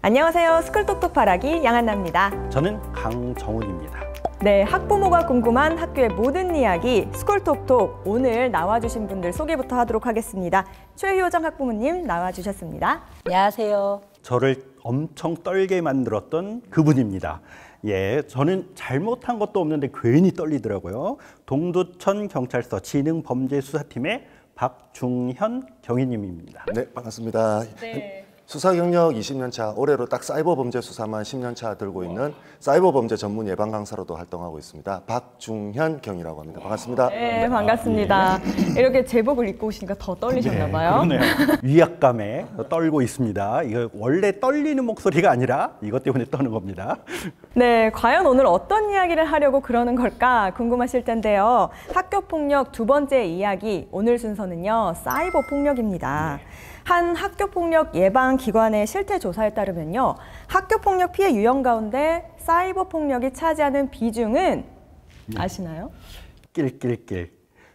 안녕하세요. 스쿨톡톡 바라기 양한나입니다. 저는 강정훈입니다. 네, 학부모가 궁금한 학교의 모든 이야기 스쿨톡톡, 오늘 나와주신 분들 소개부터 하도록 하겠습니다. 최효정 학부모님 나와주셨습니다. 안녕하세요. 저를 엄청 떨게 만들었던 그분입니다. 예, 저는 잘못한 것도 없는데 괜히 떨리더라고요. 동두천 경찰서 지능범죄수사팀의 박중현 경위님입니다. 네, 반갑습니다. 네. 수사 경력 20년 차, 올해로 딱 사이버 범죄 수사만 10년 차 들고 있는 사이버 범죄 전문 예방 강사로도 활동하고 있습니다. 박중현 경이라고 합니다. 반갑습니다. 네, 반갑습니다. 이렇게 제복을 입고 오시니까 더 떨리셨나 봐요. 그러네요. 위압감에 떨고 있습니다. 이거 원래 떨리는 목소리가 아니라 이것 때문에 떠는 겁니다. 네, 과연 오늘 어떤 이야기를 하려고 그러는 걸까 궁금하실 텐데요. 학교폭력 두 번째 이야기, 오늘 순서는요, 사이버 폭력입니다. 한 학교폭력 예방기관의 실태조사에 따르면요, 학교폭력 피해 유형 가운데 사이버 폭력이 차지하는 비중은 아시나요? 낄낄낄.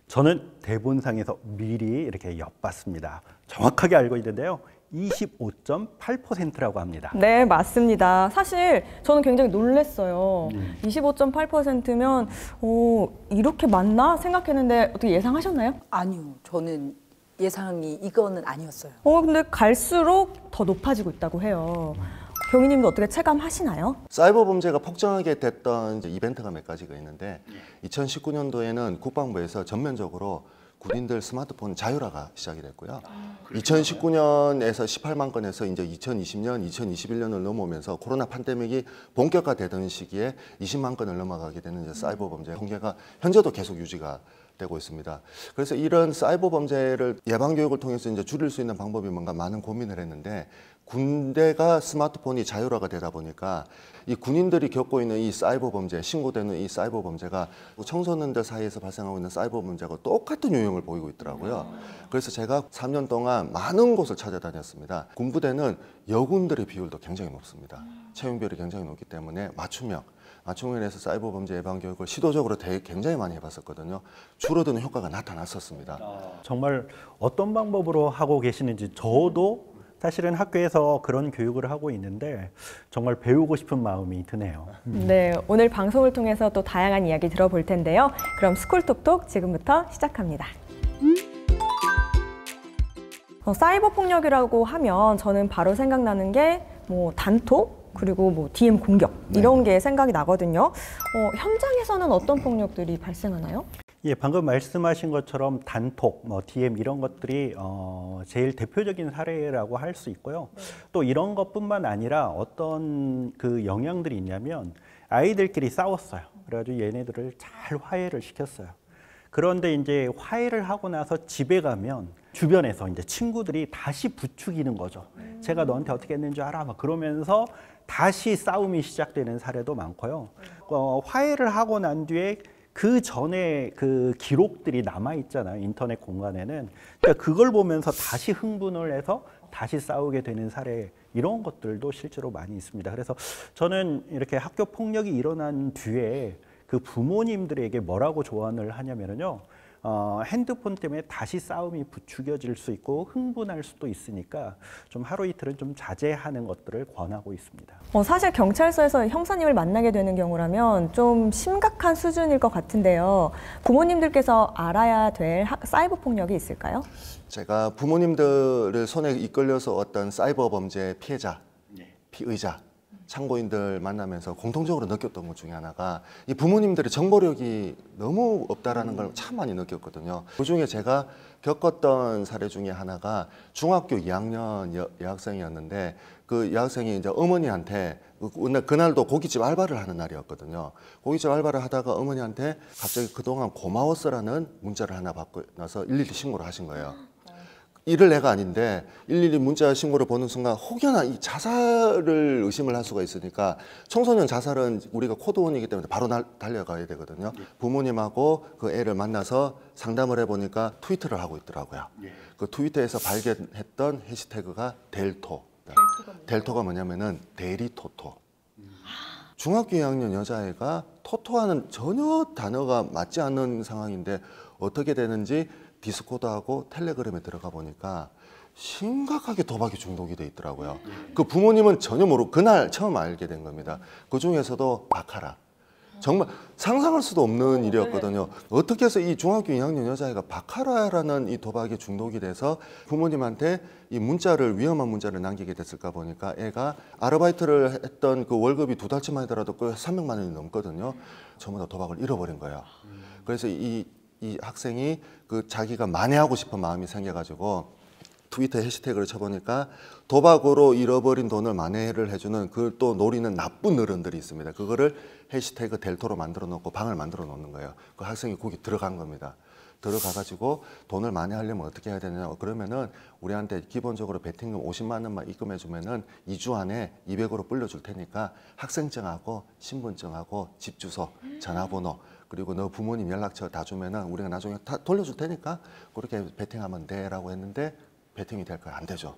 저는 대본상에서 미리 이렇게 엿봤습니다. 정확하게 알고 있는데요. 25.8%라고 합니다. 네, 맞습니다. 사실 저는 굉장히 놀랐어요. 25.8%면 이렇게 많나 생각했는데 어떻게 예상하셨나요? 아니요, 저는 예상이 이거는 아니었어요. 근데 갈수록 더 높아지고 있다고 해요. 경위님도 어떻게 체감하시나요? 사이버 범죄가 폭증하게 됐던 이벤트가 몇 가지가 있는데 2019년도에는 국방부에서 전면적으로 군인들 스마트폰 자율화가 시작이 됐고요. 2019년에서 18만 건에서 이제 2020년, 2021년을 넘어오면서 코로나 팬데믹이 본격화되던 시기에 20만 건을 넘어가게 되는 이제 사이버 범죄 통계가 현재도 계속 유지가 되고 있습니다. 그래서 이런 사이버 범죄를 예방 교육을 통해서 이제 줄일 수 있는 방법이 뭔가 많은 고민을 했는데, 군대가 스마트폰이 자율화가 되다 보니까 이 군인들이 겪고 있는 이 사이버 범죄, 신고되는 이 사이버 범죄가 청소년들 사이에서 발생하고 있는 사이버 범죄하고 똑같은 유형을 보이고 있더라고요. 그래서 제가 3년 동안 많은 곳을 찾아다녔습니다. 군부대는 여군들의 비율도 굉장히 높습니다. 채용비율이 굉장히 높기 때문에 맞춤형에서 사이버 범죄 예방 교육을 시도적으로 굉장히 많이 해봤었거든요. 줄어드는 효과가 나타났었습니다. 정말 어떤 방법으로 하고 계시는지 저도 사실은 학교에서 그런 교육을 하고 있는데 정말 배우고 싶은 마음이 드네요. 네, 오늘 방송을 통해서 또 다양한 이야기 들어볼 텐데요. 그럼 스쿨톡톡 지금부터 시작합니다. 사이버 폭력이라고 하면 저는 바로 생각나는 게 단톡, 그리고 DM 공격 이런 게 생각이 나거든요. 현장에서는 어떤 폭력들이 발생하나요? 예, 방금 말씀하신 것처럼 단톡, DM 이런 것들이 제일 대표적인 사례라고 할 수 있고요. 또 이런 것뿐만 아니라 어떤 그 영향들이 있냐면 아이들끼리 싸웠어요. 그래가지고 얘네들을 잘 화해를 시켰어요. 그런데 이제 화해를 하고 나서 집에 가면 주변에서 이제 친구들이 다시 부추기는 거죠. 제가 너한테 어떻게 했는 줄 알아? 막 그러면서 다시 싸움이 시작되는 사례도 많고요. 화해를 하고 난 뒤에 그 전에 그 기록들이 남아 있잖아요. 인터넷 공간에는. 그러니까 그걸 보면서 다시 흥분을 해서 다시 싸우게 되는 사례, 이런 것들도 실제로 많이 있습니다. 그래서 저는 이렇게 학교 폭력이 일어난 뒤에 그 부모님들에게 뭐라고 조언을 하냐면요. 핸드폰 때문에 다시 싸움이 부추겨질 수 있고 흥분할 수도 있으니까 좀 하루 이틀은 좀 자제하는 것들을 권하고 있습니다. 사실 경찰서에서 형사님을 만나게 되는 경우라면 좀 심각한 수준일 것 같은데요. 부모님들께서 알아야 될 사이버 폭력이 있을까요? 제가 부모님들을 손에 이끌려서 어떤 사이버 범죄 피해자, 피의자, 참고인들 만나면서 공통적으로 느꼈던 것 중에 하나가 이 부모님들의 정보력이 너무 없다라는 걸 참 많이 느꼈거든요. 그중에 제가 겪었던 사례 중에 하나가 중학교 2학년 여학생이었는데, 그 여학생이 이제 어머니한테 그날도 고깃집 알바를 하는 날이었거든요. 고깃집 알바를 하다가 어머니한테 갑자기 그동안 고마웠어라는 문자를 하나 받고 나서 112 신고를 하신 거예요. 이럴 애가 아닌데 112 문자 신고를 보는 순간 혹여나 이 자살을 의심을 할 수가 있으니까, 청소년 자살은 우리가 코드원이기 때문에 바로 달려가야 되거든요. 부모님하고 그 애를 만나서 상담을 해보니까 트위터를 하고 있더라고요. 그 트위터에서 발견했던 해시태그가 델토. 델토가 뭐냐면은 대리토토. 중학교 2학년 여자애가 토토와는 전혀 단어가 맞지 않는 상황인데 어떻게 되는지 디스코드하고 텔레그램에 들어가 보니까 심각하게 도박에 중독이 돼 있더라고요. 그 부모님은 전혀 모르고 그날 처음 알게 된 겁니다. 그 중에서도 바카라. 정말 상상할 수도 없는 일이었거든요. 어떻게 해서 이 중학교 2학년 여자애가 바카라라는 이 도박에 중독이 돼서 부모님한테 이 문자를, 위험한 문자를 남기게 됐을까 보니까 애가 아르바이트를 했던 그 월급이 2달치만 하더라도 그 300만 원이 넘거든요. 전부 다 도박을 잃어버린 거예요. 그래서 이 학생이 그 자기가 만회하고 싶은 마음이 생겨가지고 트위터 해시태그를 쳐보니까 도박으로 잃어버린 돈을 만회를 해주는 그걸 또 노리는 나쁜 어른들이 있습니다. 그거를 해시태그 델토로 만들어 놓고 방을 만들어 놓는 거예요. 그 학생이 거기 들어간 겁니다. 들어가가지고 돈을 만회하려면 어떻게 해야 되냐. 그러면은 우리한테 기본적으로 베팅금 50만 원만 입금해주면은 2주 안에 200으로 불려줄 테니까 학생증하고 신분증하고 집 주소, 전화번호 그리고 너 부모님 연락처 다 주면은 우리가 나중에 다 돌려줄 테니까 그렇게 베팅하면 돼라고 했는데 베팅이 될까요? 안 되죠.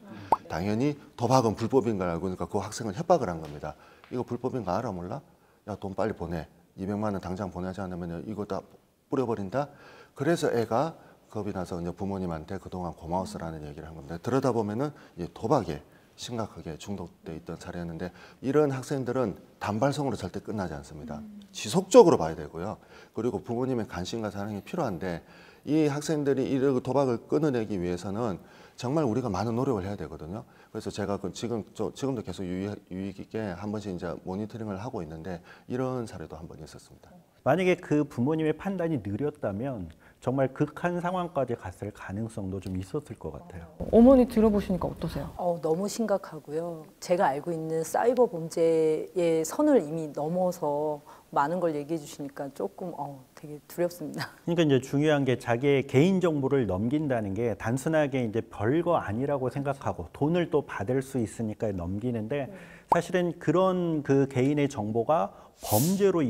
당연히 도박은 불법인 걸 알고 있으니까 그 학생을 협박을 한 겁니다. 이거 불법인 거 알아 몰라? 야, 돈 빨리 보내. 200만 원 당장 보내지 않으면 이거 다 뿌려버린다. 그래서 애가 겁이 나서 이제 부모님한테 그동안 고마웠어라는 얘기를 한 겁니다. 들여다 보면은 이제 도박에 심각하게 중독돼 있던 사례였는데 이런 학생들은 단발성으로 절대 끝나지 않습니다. 지속적으로 봐야 되고요. 그리고 부모님의 관심과 사랑이 필요한데 이 학생들이 이 도박을 끊어내기 위해서는 정말 우리가 많은 노력을 해야 되거든요. 그래서 제가 지금도 계속 유익 있게 한 번씩 이제 모니터링을 하고 있는데 이런 사례도 한 번 있었습니다. 만약에 그 부모님의 판단이 느렸다면 정말 극한 상황까지 갔을 가능성도 좀 있었을 것 같아요. 어머니 들어보시니까 어떠세요? 너무 심각하고요. 제가 알고 있는 사이버 범죄의 선을 이미 넘어서 많은 걸 얘기해 주시니까 조금 되게 두렵습니다. 그러니까 이제 중요한 게 자기의 개인 정보를 넘긴다는 게 단순하게 이제 별거 아니라고 생각하고 돈을 또 받을 수 있으니까 넘기는데 사실은 그런 그 개인의 정보가 범죄로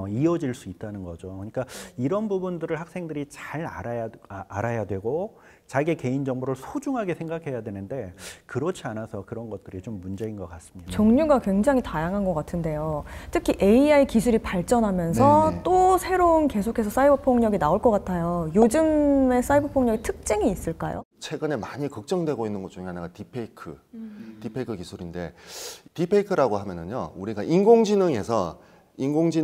이어질 수 있다는 거죠. 그러니까 이런 부분들을 학생들이 잘 알아야 되고 자기의 개인 정보를 소중하게 생각해야 되는데 그렇지 않아서 그런 것들이 좀 문제인 것 같습니다. 종류가 굉장히 다양한 것 같은데요. 특히 AI 기술이 발전하면서 네네. 또 새로운 계속해서 사이버 폭력이 나올 것 같아요. 요즘의 사이버 폭력의 특징이 있을까요? 최근에 많이 걱정되고 있는 것 중에 하나가 딥페이크 기술인데 딥페이크라고 하면은요 우리가 인공지능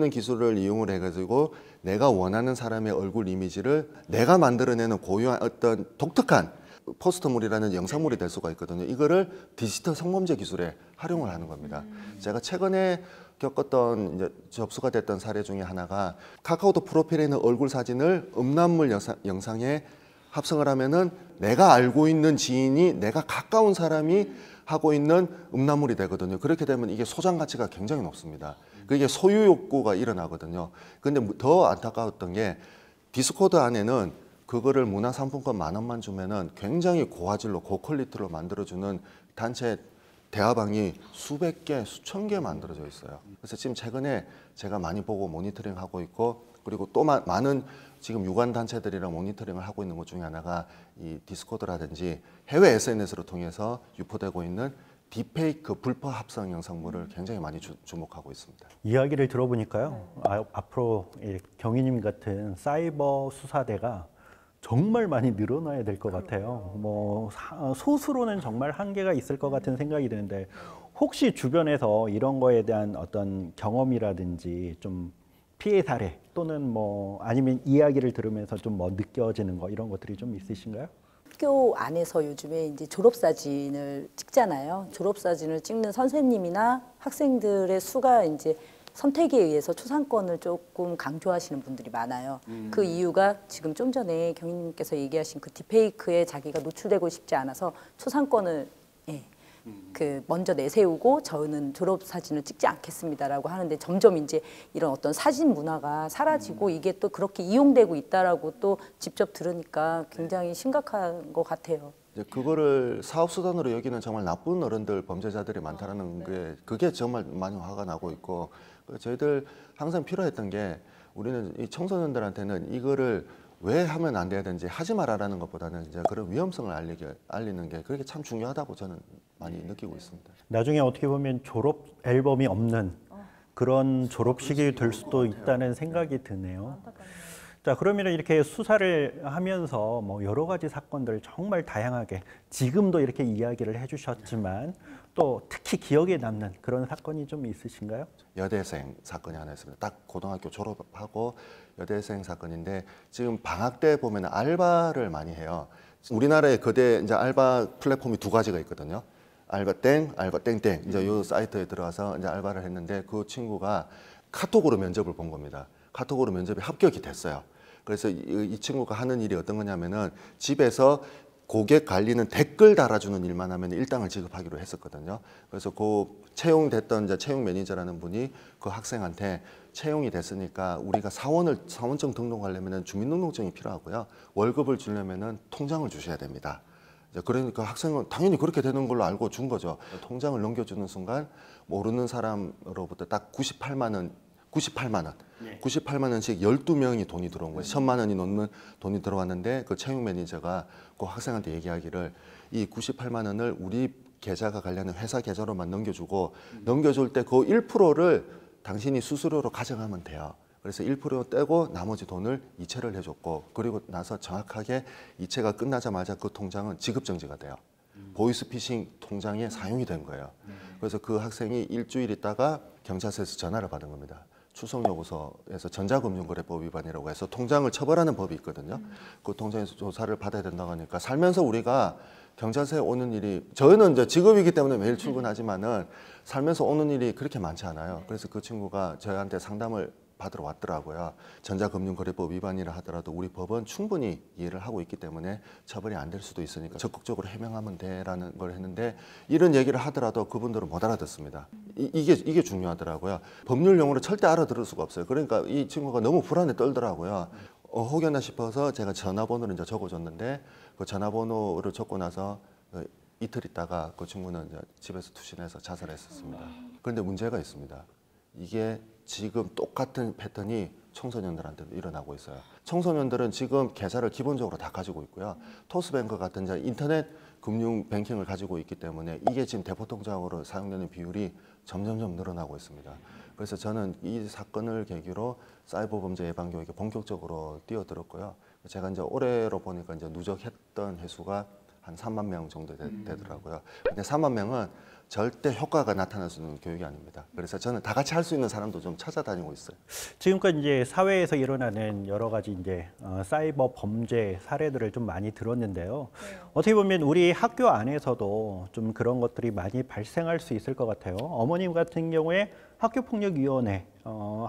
기술을 이용을 해가지고 내가 원하는 사람의 얼굴 이미지를 내가 만들어내는 고유한 어떤 독특한 포스터물이라는 영상물이 될 수가 있거든요. 이거를 디지털 성범죄 기술에 활용을 하는 겁니다. 제가 최근에 겪었던 이제 접수가 됐던 사례 중에 하나가 카카오톡 프로필에 있는 얼굴 사진을 음란물 영상에 합성을 하면은 내가 알고 있는 지인이 내가 가까운 사람이 하고 있는 음란물이 되거든요. 그렇게 되면 이게 소장 가치가 굉장히 높습니다. 그게 소유 욕구가 일어나거든요. 근데 더 안타까웠던 게 디스코드 안에는 그거를 문화상품권 10,000원만 주면은 굉장히 고화질로 고퀄리티로 만들어주는 단체 대화방이 수백 개, 수천 개 만들어져 있어요. 그래서 지금 최근에 제가 많이 보고 모니터링 하고 있고 그리고 또 많은 지금 유관 단체들이랑 모니터링을 하고 있는 것 중에 하나가 이 디스코드라든지 해외 SNS를 통해서 유포되고 있는 딥페이크 불법 합성 영상물을 굉장히 많이 주목하고 있습니다. 이야기를 들어보니까요. 앞으로 경위님 같은 사이버 수사대가 정말 많이 늘어나야 될 것 같아요. 뭐 소수로는 정말 한계가 있을 것 같은 생각이 드는데 혹시 주변에서 이런 거에 대한 어떤 경험이라든지 좀 피해 사례 또는 뭐 아니면 이야기를 들으면서 좀 뭐 느껴지는 거 이런 것들이 좀 있으신가요? 학교 안에서 요즘에 이제 졸업사진을 찍잖아요. 졸업사진을 찍는 선생님이나 학생들의 수가 이제 선택에 의해서 초상권을 조금 강조하시는 분들이 많아요. 그 이유가 지금 좀 전에 경희님께서 얘기하신 그 딥페이크에 자기가 노출되고 싶지 않아서 초상권을 먼저 내세우고 저는 졸업 사진을 찍지 않겠습니다라고 하는데 점점 이제 이런 어떤 사진 문화가 사라지고 이게 또 그렇게 이용되고 있다라고 또 직접 들으니까 굉장히 심각한 것 같아요. 이제 그거를 사업 수단으로 여기는 정말 나쁜 어른들 범죄자들이 많다라는 게 그게 정말 많이 화가 나고 있고 저희들 항상 필요했던 게 우리는 이 청소년들한테는 이거를 왜 하면 안 돼야 되는지 하지 말아라는 것보다는 이제 그런 위험성을 알리는 게 그게 참 중요하다고 저는 많이 느끼고 있습니다. 나중에 어떻게 보면 졸업 앨범이 없는 그런 졸업식이 될 수도 있다는 생각이 드네요. 자, 그러면 이렇게 수사를 하면서 뭐 여러 가지 사건들 정말 다양하게 지금도 이렇게 이야기를 해주셨지만 또 특히 기억에 남는 그런 사건이 좀 있으신가요? 여대생 사건이 하나 있습니다. 딱 고등학교 졸업하고 여대생 사건인데 지금 방학 때 보면 알바를 많이 해요. 우리나라에 거대 이제 알바 플랫폼이 두 가지가 있거든요. 알바땡, 알바땡땡. 이제 이 사이트에 들어가서 이제 알바를 했는데 그 친구가 카톡으로 면접을 본 겁니다. 카톡으로 면접에 합격이 됐어요. 그래서 이 친구가 하는 일이 어떤 거냐면은 집에서 고객 관리는 댓글 달아주는 일만 하면 일당을 지급하기로 했었거든요. 그래서 그 채용됐던 이제 채용 매니저라는 분이 그 학생한테 채용이 됐으니까 우리가 사원증 등록하려면 주민등록증이 필요하고요. 월급을 주려면 통장을 주셔야 됩니다. 그러니까 학생은 당연히 그렇게 되는 걸로 알고 준 거죠. 통장을 넘겨주는 순간 모르는 사람으로부터 딱 98만 원, 98만 원씩 12명이 돈이 들어온 거예요. 1000만 원이 넘는 돈이 들어왔는데 그 채용 매니저가 그 학생한테 얘기하기를 이 98만 원을 우리 계좌가 관련된 회사 계좌로만 넘겨주고 넘겨줄 때 그 1%를 당신이 수수료로 가져가면 돼요. 그래서 1% 떼고 나머지 돈을 이체를 해줬고 그리고 나서 정확하게 이체가 끝나자마자 그 통장은 지급정지가 돼요. 보이스피싱 통장에 사용이 된 거예요. 그래서 그 학생이 일주일 있다가 경찰서에서 전화를 받은 겁니다. 추석요구서에서 전자금융거래법 위반이라고 해서 통장을 처벌하는 법이 있거든요. 그 통장에서 조사를 받아야 된다고 하니까 살면서 우리가 경찰서에 오는 일이 저희는 이제 직업이기 때문에 매일 출근하지만은 살면서 오는 일이 그렇게 많지 않아요. 그래서 그 친구가 저희한테 상담을 받으러 왔더라고요. 전자금융거래법 위반이라 하더라도 우리 법은 충분히 이해를 하고 있기 때문에 처벌이 안 될 수도 있으니까 적극적으로 해명하면 돼라는 걸 했는데 이런 얘기를 하더라도 그분들은 못 알아듣습니다. 이게 중요하더라고요. 법률 용어를 절대 알아들을 수가 없어요. 그러니까 이 친구가 너무 불안에 떨더라고요. 혹여나 싶어서 제가 전화번호를 이제 적어줬는데 그 전화번호를 적고 나서 이틀 있다가 그 친구는 이제 집에서 투신해서 자살했었습니다. 그런데 문제가 있습니다. 이게 지금 똑같은 패턴이 청소년들한테도 일어나고 있어요. 청소년들은 지금 계좌를 기본적으로 다 가지고 있고요. 토스뱅크 같은 이제 인터넷 금융 뱅킹을 가지고 있기 때문에 이게 지금 대포통장으로 사용되는 비율이 점점점 늘어나고 있습니다. 그래서 저는 이 사건을 계기로 사이버 범죄 예방 교육에 본격적으로 뛰어들었고요. 제가 이제 올해로 보니까 이제 누적했던 횟수가 한 3만 명 정도 되더라고요. 근데 3만 명은 절대 효과가 나타날 수 있는 교육이 아닙니다. 그래서 저는 다 같이 할 수 있는 사람도 좀 찾아다니고 있어요. 지금까지 이제 사회에서 일어나는 여러 가지 이제 사이버 범죄 사례들을 좀 많이 들었는데요. 어떻게 보면 우리 학교 안에서도 좀 그런 것들이 많이 발생할 수 있을 것 같아요. 어머님 같은 경우에 학교폭력위원회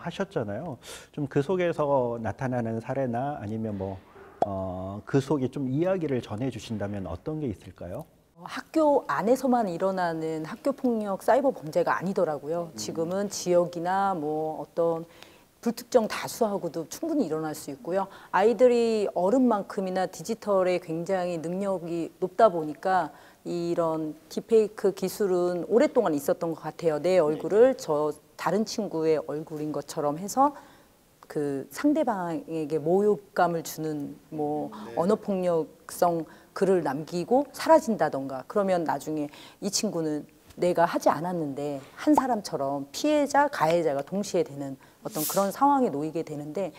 하셨잖아요. 좀 그 속에서 나타나는 사례나 아니면 뭐 그 속에 좀 이야기를 전해 주신다면 어떤 게 있을까요? 학교 안에서만 일어나는 학교 폭력 사이버 범죄가 아니더라고요. 지금은 지역이나 뭐 어떤 불특정 다수하고도 충분히 일어날 수 있고요. 아이들이 어른만큼이나 디지털에 굉장히 능력이 높다 보니까 이런 딥페이크 기술은 오랫동안 있었던 것 같아요. 내 얼굴을 저 다른 친구의 얼굴인 것처럼 해서 그 상대방에게 모욕감을 주는 뭐 언어폭력성 글을 남기고 사라진다던가 그러면 나중에 이 친구는 내가 하지 않았는데 한 사람처럼 피해자, 가해자가 동시에 되는 어떤 그런 상황에 놓이게 되는데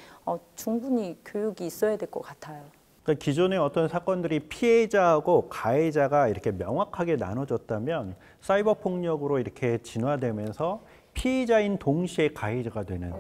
충분히 교육이 있어야 될 것 같아요. 그러니까 기존의 어떤 사건들이 피해자하고 가해자가 이렇게 명확하게 나눠졌다면 사이버 폭력으로 이렇게 진화되면서 피해자인 동시에 가해자가 되는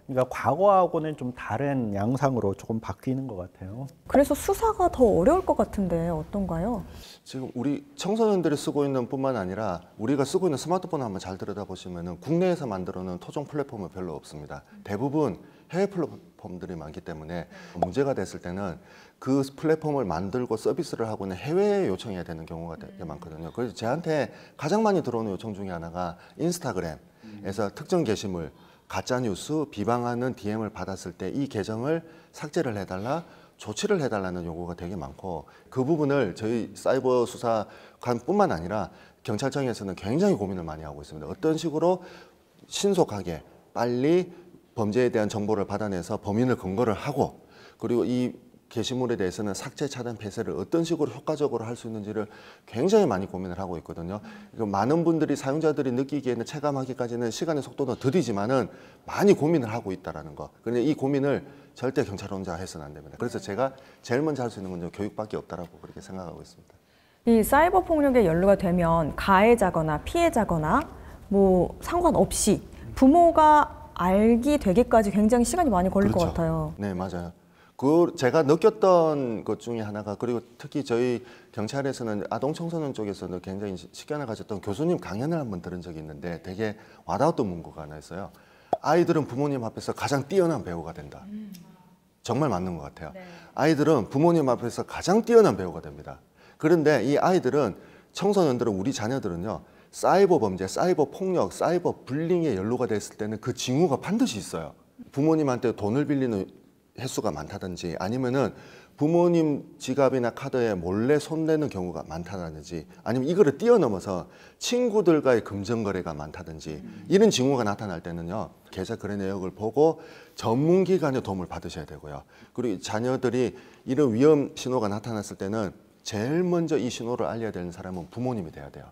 그러니까 과거하고는 좀 다른 양상으로 조금 바뀌는 것 같아요. 그래서 수사가 더 어려울 것 같은데 어떤가요? 지금 우리 청소년들이 쓰고 있는 뿐만 아니라 우리가 쓰고 있는 스마트폰을 한번 잘 들여다보시면 국내에서 만들어 놓은 토종 플랫폼은 별로 없습니다. 대부분 해외 플랫폼들이 많기 때문에 문제가 됐을 때는 그 플랫폼을 만들고 서비스를 하고 있는 해외에 요청해야 되는 경우가 되게 많거든요. 그래서 저한테 가장 많이 들어오는 요청 중에 하나가 인스타그램에서 특정 게시물 가짜뉴스 비방하는 DM을 받았을 때 이 계정을 삭제를 해달라, 조치를 해달라는 요구가 되게 많고 그 부분을 저희 사이버 수사관뿐만 아니라 경찰청에서는 굉장히 고민을 많이 하고 있습니다. 어떤 식으로 신속하게 빨리 범죄에 대한 정보를 받아내서 범인을 검거를 하고 그리고 이 게시물에 대해서는 삭제, 차단, 폐쇄를 어떤 식으로 효과적으로 할 수 있는지를 굉장히 많이 고민을 하고 있거든요. 많은 분들이 사용자들이 느끼기에는 체감하기까지는 시간의 속도는 더디지만은 많이 고민을 하고 있다라는 거. 그런데 이 고민을 절대 경찰 혼자 해서는 안 됩니다. 그래서 제가 제일 먼저 할 수 있는 건 교육밖에 없다라고 그렇게 생각하고 있습니다. 이 사이버 폭력에 연루가 되면 가해자거나 피해자거나 뭐 상관없이 부모가 알게 되기까지 굉장히 시간이 많이 걸릴 그렇죠. 것 같아요. 네, 맞아요. 그 제가 느꼈던 것 중에 하나가, 그리고 특히 저희 경찰에서는 아동 청소년 쪽에서는 굉장히 식견을 가졌던 교수님 강연을 한번 들은 적이 있는데 되게 와닿았던 문구가 하나 있어요. 아이들은 부모님 앞에서 가장 뛰어난 배우가 된다. 정말 맞는 것 같아요. 아이들은 부모님 앞에서 가장 뛰어난 배우가 됩니다. 그런데 이 아이들은, 청소년들은, 우리 자녀들은요, 사이버 범죄, 사이버 폭력, 사이버 불링에 연루가 됐을 때는 그 징후가 반드시 있어요. 부모님한테 돈을 빌리는 횟수가 많다든지, 아니면은 부모님 지갑이나 카드에 몰래 손대는 경우가 많다든지, 아니면 이거를 뛰어넘어서 친구들과의 금전거래가 많다든지, 이런 징후가 나타날 때는요, 계좌 거래 내역을 보고 전문기관의 도움을 받으셔야 되고요. 그리고 자녀들이 이런 위험 신호가 나타났을 때는 제일 먼저 이 신호를 알려야 되는 사람은 부모님이 돼야 돼요.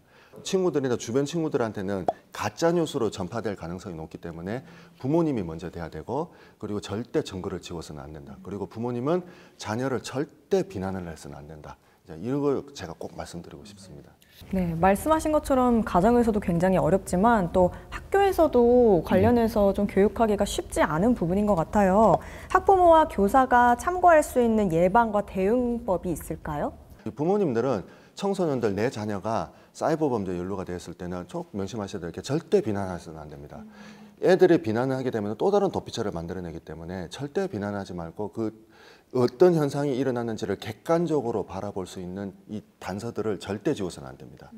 친구들이나 주변 친구들한테는 가짜 뉴스로 전파될 가능성이 높기 때문에 부모님이 먼저 돼야 되고, 그리고 절대 증거를 지워서는 안 된다. 그리고 부모님은 자녀를 절대 비난을 해서는 안 된다. 이런 걸 제가 꼭 말씀드리고 싶습니다. 네, 말씀하신 것처럼 가정에서도 굉장히 어렵지만 또 학교에서도 관련해서 좀 교육하기가 쉽지 않은 부분인 것 같아요. 학부모와 교사가 참고할 수 있는 예방과 대응법이 있을까요? 부모님들은 청소년들, 내 자녀가 사이버 범죄에 연루가 되었을 때는 꼭 명심하셔야 될 게, 절대 비난하셔서는 안 됩니다. 애들이 비난을 하게 되면 또 다른 도피처를 만들어내기 때문에 절대 비난하지 말고, 그 어떤 현상이 일어났는지를 객관적으로 바라볼 수 있는 이 단서들을 절대 지워서는 안 됩니다.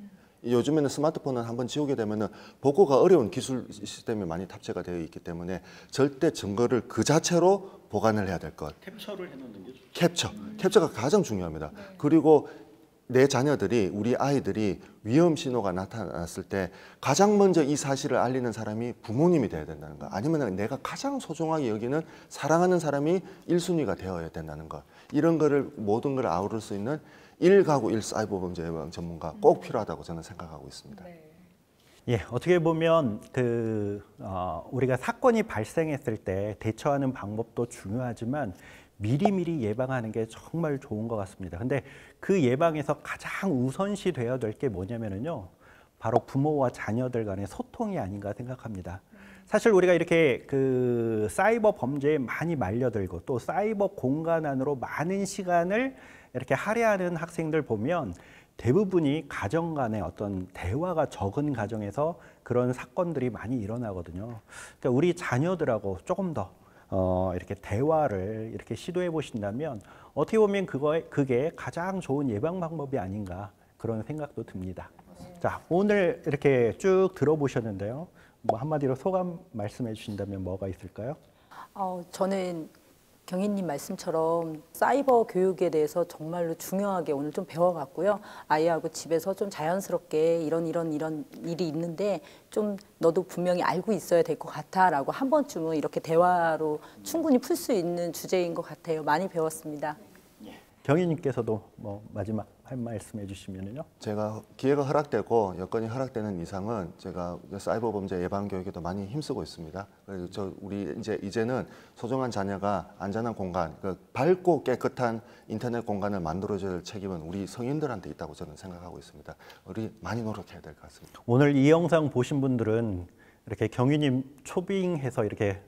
요즘에는 스마트폰을 한번 지우게 되면은 복구가 어려운 기술 시스템이 많이 탑재가 되어 있기 때문에 절대 증거를 그 자체로 보관을 해야 될 것. 캡처를 해놓는 게 좋죠. 캡처가 가장 중요합니다. 그리고 내 자녀들이, 우리 아이들이 위험 신호가 나타났을 때 가장 먼저 이 사실을 알리는 사람이 부모님이 돼야 된다는 거, 아니면 내가 가장 소중하게 여기는 사랑하는 사람이 1순위가 되어야 된다는 거, 이런 거를, 모든 걸 아우를 수 있는 1가구 1 사이버 범죄 예방 전문가 꼭 필요하다고 저는 생각하고 있습니다. 예, 어떻게 보면 우리가 사건이 발생했을 때 대처하는 방법도 중요하지만 미리미리 예방하는 게 정말 좋은 것 같습니다. 근데 그 예방에서 가장 우선시 되어야 될 게 뭐냐면요, 바로 부모와 자녀들 간의 소통이 아닌가 생각합니다. 사실 우리가 이렇게 그 사이버 범죄에 많이 말려들고 또 사이버 공간 안으로 많은 시간을 이렇게 할애하는 학생들 보면 대부분이 가정 간의 어떤 대화가 적은 가정에서 그런 사건들이 많이 일어나거든요. 그러니까 우리 자녀들하고 조금 더 이렇게 대화를 이렇게 시도해 보신다면 어떻게 보면 그게 가장 좋은 예방 방법이 아닌가, 그런 생각도 듭니다. 자, 오늘 이렇게 쭉 들어보셨는데요. 뭐 한마디로 소감 말씀해 주신다면 뭐가 있을까요? 저는 경희님 말씀처럼 사이버 교육에 대해서 정말로 중요하게 오늘 좀 배워갔고요. 아이하고 집에서 좀 자연스럽게 이런 일이 있는데 좀 너도 분명히 알고 있어야 될 것 같아라고 한 번쯤은 이렇게 대화로 충분히 풀 수 있는 주제인 것 같아요. 많이 배웠습니다. 경희님께서도 뭐 마지막 할 말씀 해주시면요. 제가 기회가 허락되고 여건이 허락되는 이상은 제가 사이버 범죄 예방 교육에도 많이 힘쓰고 있습니다. 그래서 우리 이제는 소중한 자녀가 안전한 공간, 밝고 깨끗한 인터넷 공간을 만들어줘야 할 책임은 우리 성인들한테 있다고 저는 생각하고 있습니다. 우리 많이 노력해야 될 것 같습니다. 오늘 이 영상 보신 분들은 이렇게 경희님 초빙해서 이렇게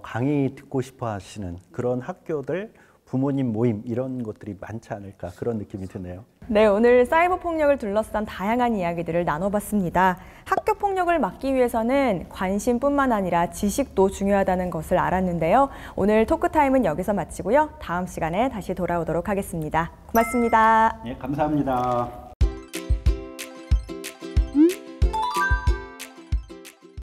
강의 듣고 싶어 하시는 그런 학교들, 부모님 모임 이런 것들이 많지 않을까, 그런 느낌이 드네요. 네, 오늘 사이버 폭력을 둘러싼 다양한 이야기들을 나눠봤습니다. 학교 폭력을 막기 위해서는 관심뿐만 아니라 지식도 중요하다는 것을 알았는데요. 오늘 토크타임은 여기서 마치고요. 다음 시간에 다시 돌아오도록 하겠습니다. 고맙습니다. 네, 감사합니다.